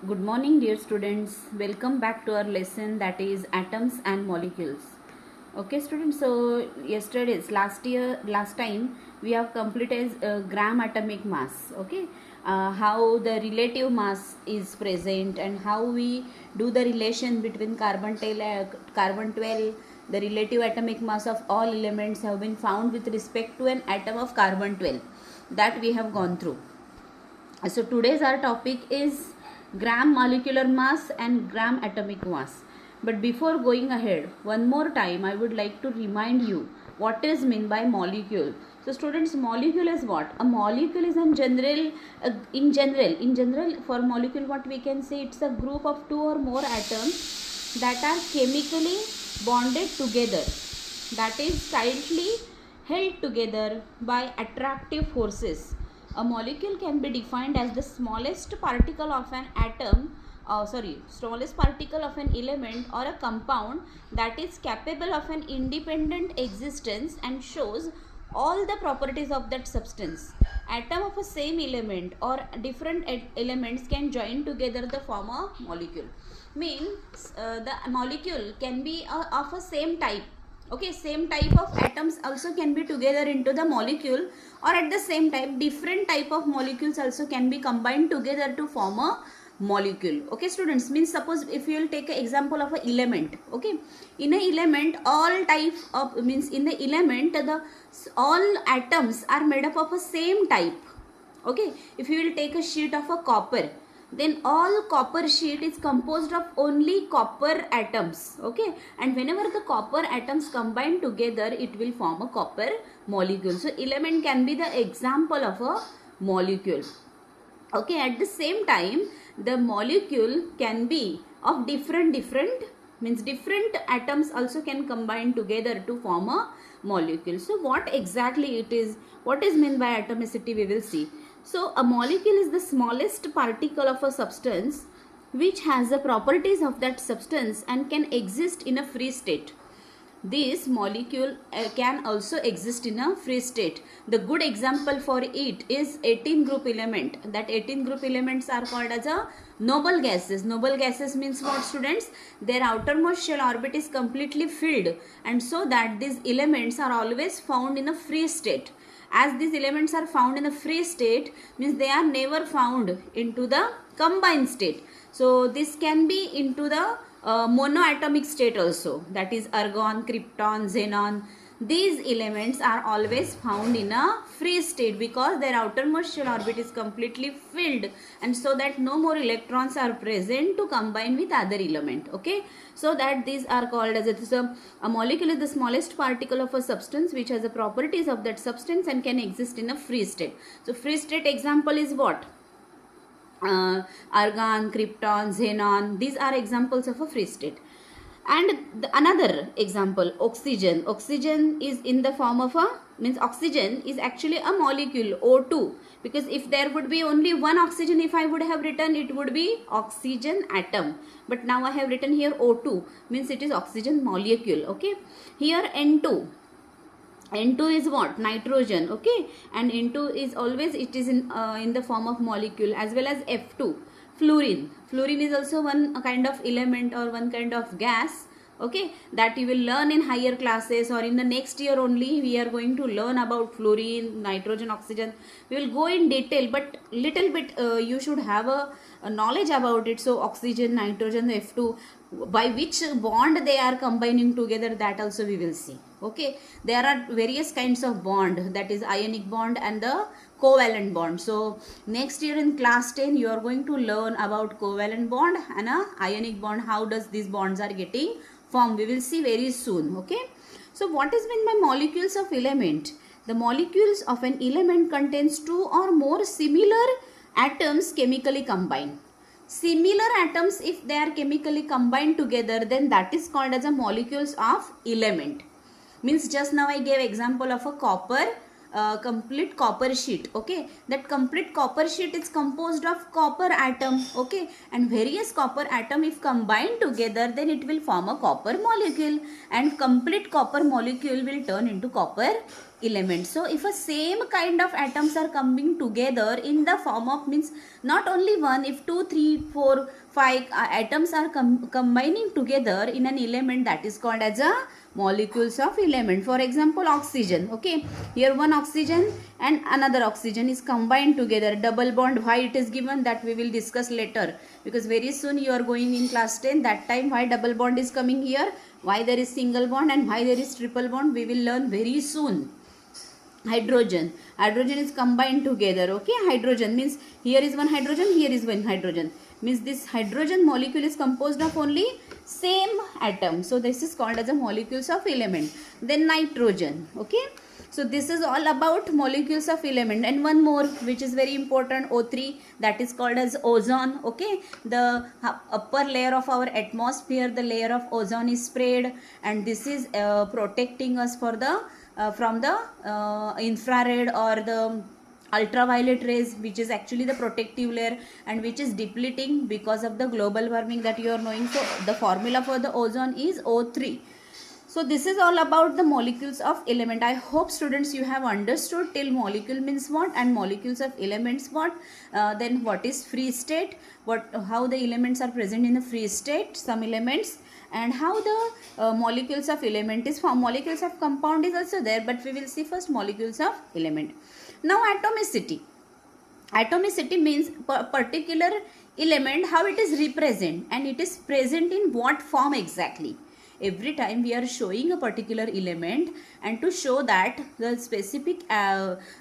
Good morning, dear students. Welcome back to our lesson, that is atoms and molecules. Okay, students. So last time we have completed gram atomic mass. Okay, how the relative mass is present and how we do the relation between carbon 12. The relative atomic mass of all elements have been found with respect to an atom of carbon 12. That we have gone through. So today's our topic is gram molecular mass and gram atomic mass. But before going ahead, one more time I would like to remind you what is meant by molecule. So students, molecule is what? A molecule is in general for molecule what we can say, it's a group of two or more atoms that are chemically bonded together, that is tightly held together by attractive forces. A molecule can be defined as the smallest particle of an smallest particle of an element or a compound that is capable of an independent existence and shows all the properties of that substance. Atom of a same element or different elements can join together to form a molecule. Means the molecule can be of a same type. Okay, same type of atoms also can be together into the molecule, or at the same time different type of molecules also can be combined together to form a molecule. Okay students, means suppose if you will take an example of an element. Okay, in a element all type of, means in the element the all atoms are made up of a same type. Okay, if you will take a sheet of a copper, then all copper sheet is composed of only copper atoms. Okay, and whenever the copper atoms combine together, it will form a copper molecule. So element can be the example of a molecule. Okay, at the same time the molecule can be of different means different atoms also can combine together to form a molecule. So what exactly it is, what is meant by atomicity, we will see. So a molecule is the smallest particle of a substance which has the properties of that substance and can exist in a free state. This molecule can also exist in a free state. The good example for it is 18 group element. That 18 group elements are called as a noble gases. Noble gases means what students? Their outermost shell orbit is completely filled, and so that these elements are always found in a free state. As these elements are found in a free state, means they are never found into the combined state. So this can be into the monoatomic state also, that is argon, krypton, xenon. These elements are always found in a free state because their outermost shell orbit is completely filled, and so that no more electrons are present to combine with other element. Okay, so that these are called as a molecule is the smallest particle of a substance which has the properties of that substance and can exist in a free state. So free state example is what? Argon, krypton, xenon, these are examples of a free state. And another example, oxygen. Oxygen is in the form of a, means oxygen is actually a molecule, O2, because if there would be only one oxygen, if I would have written, it would be oxygen atom, but now I have written here O2, means it is oxygen molecule. Okay, here N2 is what? Nitrogen. Okay, and N2 is always, it is in the form of molecule, as well as F2, fluorine. Fluorine is also one kind of element or one kind of gas. Okay, that you will learn in higher classes, or in the next year only we are going to learn about fluorine, nitrogen, oxygen. We will go in detail, but little bit you should have a knowledge about it. So oxygen, nitrogen, F2, by which bond they are combining together, that also we will see. Okay, there are various kinds of bond, that is ionic bond and the covalent bond. So next year in class 10 you are going to learn about covalent bond and a ionic bond, how does these bonds are getting formed, we will see very soon. Okay, so what is meant by molecules of element? The molecules of an element contains two or more similar atoms chemically combined. Similar atoms, if they are chemically combined together, then that is called as a molecules of element. Means just now I gave example of a copper, complete copper sheet. Okay, that complete copper sheet is composed of copper atom. Okay, and various copper atom if combined together, then it will form a copper molecule, and complete copper molecule will turn into copper element. So if a same kind of atoms are coming together in the form of, means not only one, if 2, 3, 4, 5 atoms are combining together in an element, that is called as a molecules of element. For example, oxygen. Okay, here one oxygen and another oxygen is combined together, double bond. Why it is given, that we will discuss later, because very soon you are going in class 10, that time why double bond is coming here, why there is single bond and why there is triple bond, we will learn very soon. Hydrogen is combined together. Okay, hydrogen means here is one hydrogen, here is one hydrogen, means this hydrogen molecule is composed of only same atom, so this is called as a molecules of element. Then nitrogen. Okay, so this is all about molecules of element. And one more which is very important, O3, that is called as ozone. Okay, the upper layer of our atmosphere, the layer of ozone is sprayed, and this is protecting us for the from the infrared or the ultraviolet rays, which is actually the protective layer and which is depleting because of the global warming that you are knowing. So the formula for the ozone is O3. So this is all about the molecules of element. I hope students you have understood till molecule means what and molecules of elements what. Then what is free state, how the elements are present in the free state, some elements, and how the molecules of element is formed. Molecules of compound is also there, but we will see first molecules of element. Now atomicity. Atomicity means particular element, how it is represent, and it is present in what form exactly. Every time we are showing a particular element, and to show that the specific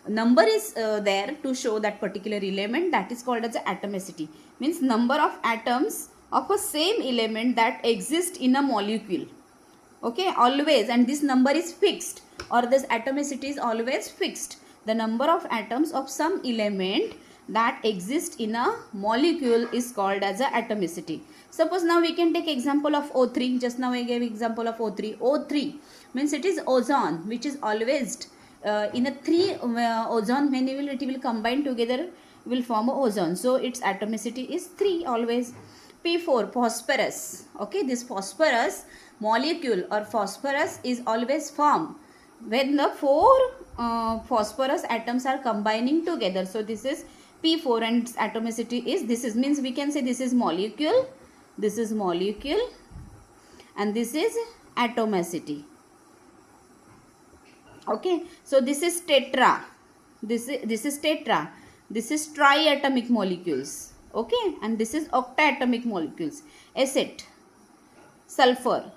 number is there to show that particular element, that is called as atomicity. Means number of atoms of a same element that exist in a molecule. Okay, always, and this number is fixed, or this atomicity is always fixed. The number of atoms of some element that exist in a molecule is called as a atomicity. Suppose now we can take example of O3. Just now I gave example of O3. O3 means it is ozone, which is always in a 3 ozone, when it will combine together will form a ozone. So its atomicity is 3 always. P4, phosphorus. Okay, this phosphorus molecule or phosphorus is always formed when the 4 phosphorus atoms are combining together. So this is P4 and its atomicity is, this is, means we can say this is molecule, and this is atomicity. Okay, so this is tetra, this is tetra, this is triatomic molecules. Okay, and this is octatomic molecules. Acid, sulfur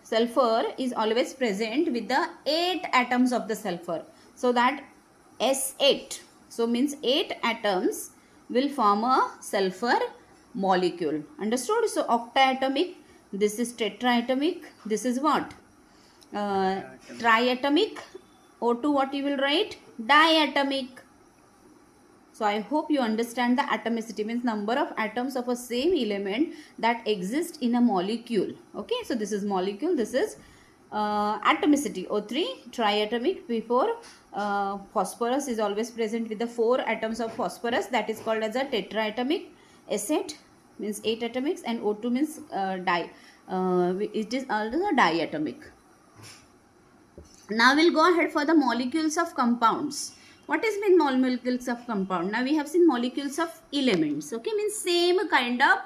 is always present with the 8 atoms of the sulfur, so that S8, so means 8 atoms will form a sulfur molecule. Understood? So octatomic, this is tetraatomic, this is what? Triatomic. O2, what you will write? Diatomic. So I hope you understand the atomicity, means number of atoms of a same element that exist in a molecule. Okay, so this is molecule, this is atomicity. O3, triatomic. P4, phosphorus is always present with the 4 atoms of phosphorus, that is called as a tetraatomic. Acid means 8 atomics, and O2 means it is also diatomic. Now we'll go ahead for the molecules of compounds. What is mean molecules of compound? Now we have seen molecules of elements. Okay, means same kind of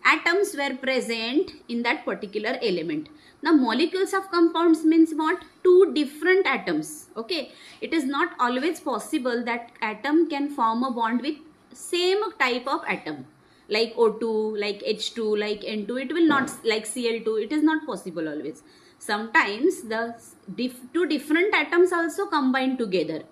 atoms were present in that particular element. Now molecules of compounds means what? 2 different atoms. Okay, it is not always possible that atom can form a bond with same type of atom, like O2, like H2, like N2. It will not, like Cl2, it is not possible always. Sometimes the 2 different atoms also combine together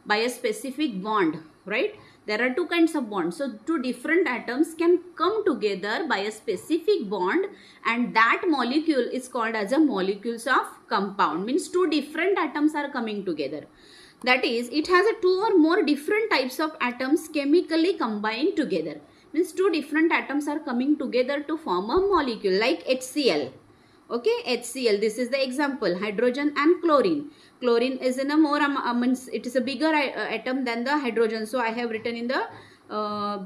by a specific bond, right? There are 2 kinds of bonds. So 2 different atoms can come together by a specific bond, and that molecule is called as a molecules of compound. Means 2 different atoms are coming together. That is, it has a 2 or more different types of atoms chemically combined together. Means 2 different atoms are coming together to form a molecule, like HCl. Okay, HCl, this is the example, hydrogen and chlorine. Chlorine is in a more, it is a bigger atom than the hydrogen. So I have written in the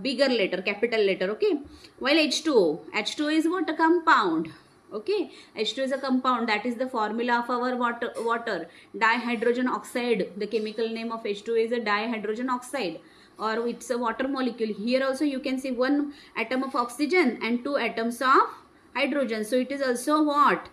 bigger letter, capital letter. Okay, while H2O is what? A compound. Okay, H2 is a compound, that is the formula of our water. Dihydrogen oxide, the chemical name of H2 is a dihydrogen oxide, or it's a water molecule. Here also you can see one atom of oxygen and two atoms of hydrogen. So it is also what?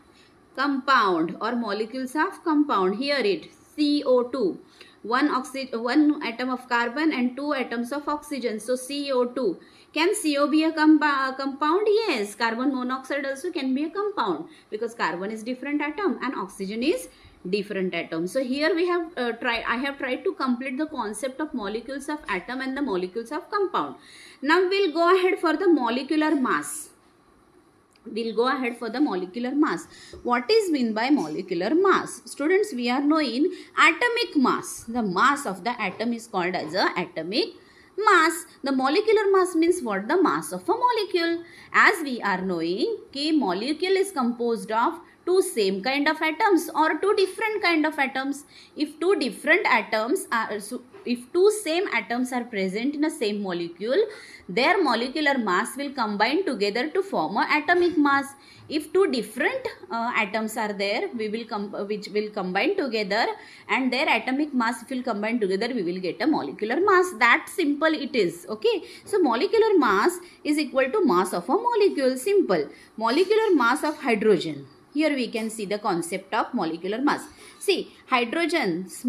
Compound or molecules of compound. Here it CO2, one atom of carbon and two atoms of oxygen. So CO2. Can CO be a compound? Yes. Carbon monoxide also can be a compound, because carbon is different atom and oxygen is different atom. So here we have I have tried to complete the concept of molecules of atom and the molecules of compound. Now we'll go ahead for the molecular mass. We'll go ahead for the molecular mass. What is meant by molecular mass? Students, we are knowing atomic mass. The mass of the atom is called as a atomic mass. The molecular mass means what? The mass of a molecule. As we are knowing, कि molecule is composed of two same kind of atoms or two different kind of atoms. If two different atoms are, if two same atoms are present in a same molecule, their molecular mass will combine together to form a atomic mass. If two different atoms are there, which will combine together, and their atomic mass will combine together, we will get a molecular mass. That simple it is. Okay. So molecular mass is equal to mass of a molecule. Simple. Molecular mass of hydrogen. Here we can see the concept of molecular mass. See, hydrogen's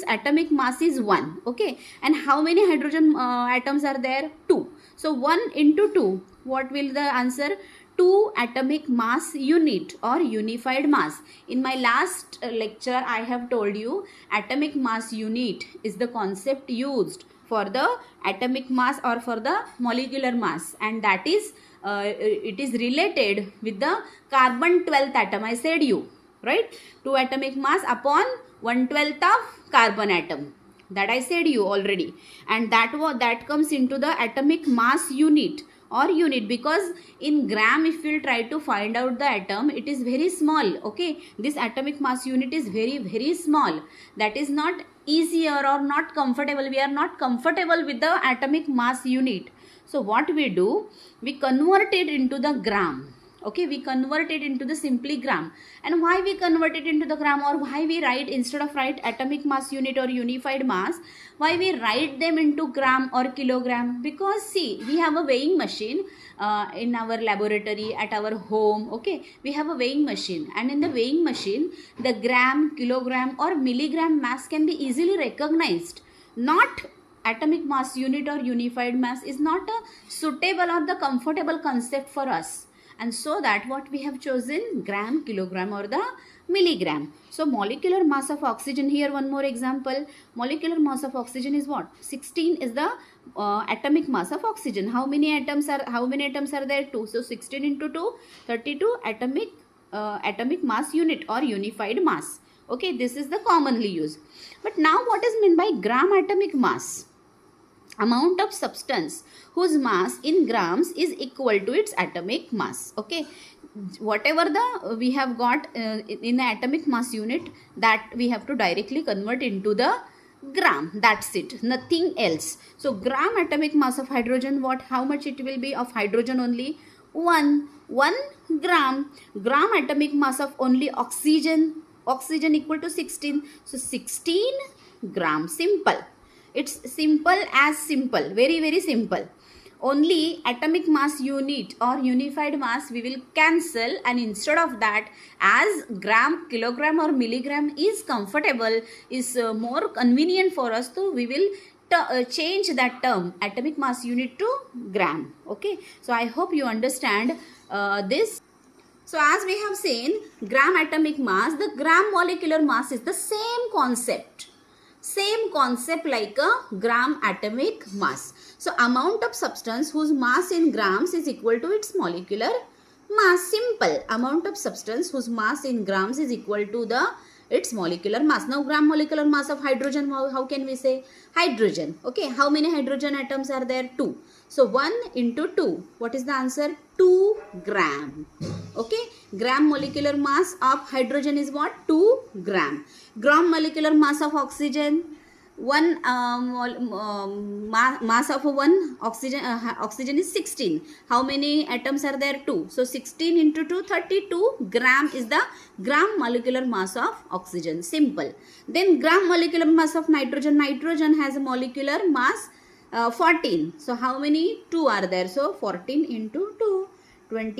atomic mass is 1. Okay. And how many hydrogen atoms are there? 2. So 1 into 2. What will the answer? 2 atomic mass unit or unified mass. In my last lecture, I have told you atomic mass unit is the concept used for the atomic mass or for the molecular mass, and that is it is related with the carbon 12th atom. I said you, right? 2 atomic mass upon 1/12 of carbon atom. That I said you already. And that comes into the atomic mass unit or unit, because in gram if we will try to find out the atom, it is very small. Okay, this atomic mass unit is very small. That is not easier or not comfortable. We are not comfortable with the atomic mass unit. So what we do, we convert it into the gram. Okay, we convert it into the simply gram. And why we convert it into the gram, or why we write, instead of write atomic mass unit or unified mass, why we write them into gram or kilogram? Because see, we have a weighing machine in our laboratory, at our home. Okay, we have a weighing machine, and in the weighing machine, the gram, kilogram or milligram mass can be easily recognized. Not atomic mass unit or unified mass is not a suitable or the comfortable concept for us. And so that what we have chosen, gram, kilogram or the milligram. So molecular mass of oxygen, here one more example. Molecular mass of oxygen is what? 16 is the atomic mass of oxygen. How many atoms are there? 2. So 16 into 2, 32 atomic mass unit or unified mass. Okay, this is the commonly used. But now what is meant by gram atomic mass? Amount of substance whose mass in grams is equal to its atomic mass. Okay, whatever the we have got in the atomic mass unit, that we have to directly convert into the gram. That's it, nothing else. So gram atomic mass of hydrogen, what? How much it will be of hydrogen? Only 1 gram. Gram atomic mass of only oxygen equal to 16. So 16 gram. Simple. It's simple as simple. Very simple. Only atomic mass unit or unified mass we will cancel, and instead of that, as gram, kilogram or milligram is comfortable, is more convenient for us, so we will change that term atomic mass unit to gram. Okay, so I hope you understand this. So as we have seen, gram atomic mass, the gram molecular mass is the same concept like a gram atomic mass. So amount of substance whose mass in grams is equal to its molecular mass. Simple. Amount of substance whose mass in grams is equal to its molecular mass. Now gram molecular mass of hydrogen, how can we say? Hydrogen. Okay, how many hydrogen atoms are there? 2. So 1 into 2. What is the answer? 2 gram. Okay, gram molecular mass of hydrogen is what? 2 gram. Gram molecular mass of oxygen, one mass of one oxygen is 16. How many atoms are there? 2. So 16 into 2, 32 gram is the gram molecular mass of oxygen. Simple. Then gram molecular mass of nitrogen. Nitrogen has a molecular mass 14. So how many? 2 are there. So 14 into 2, 20.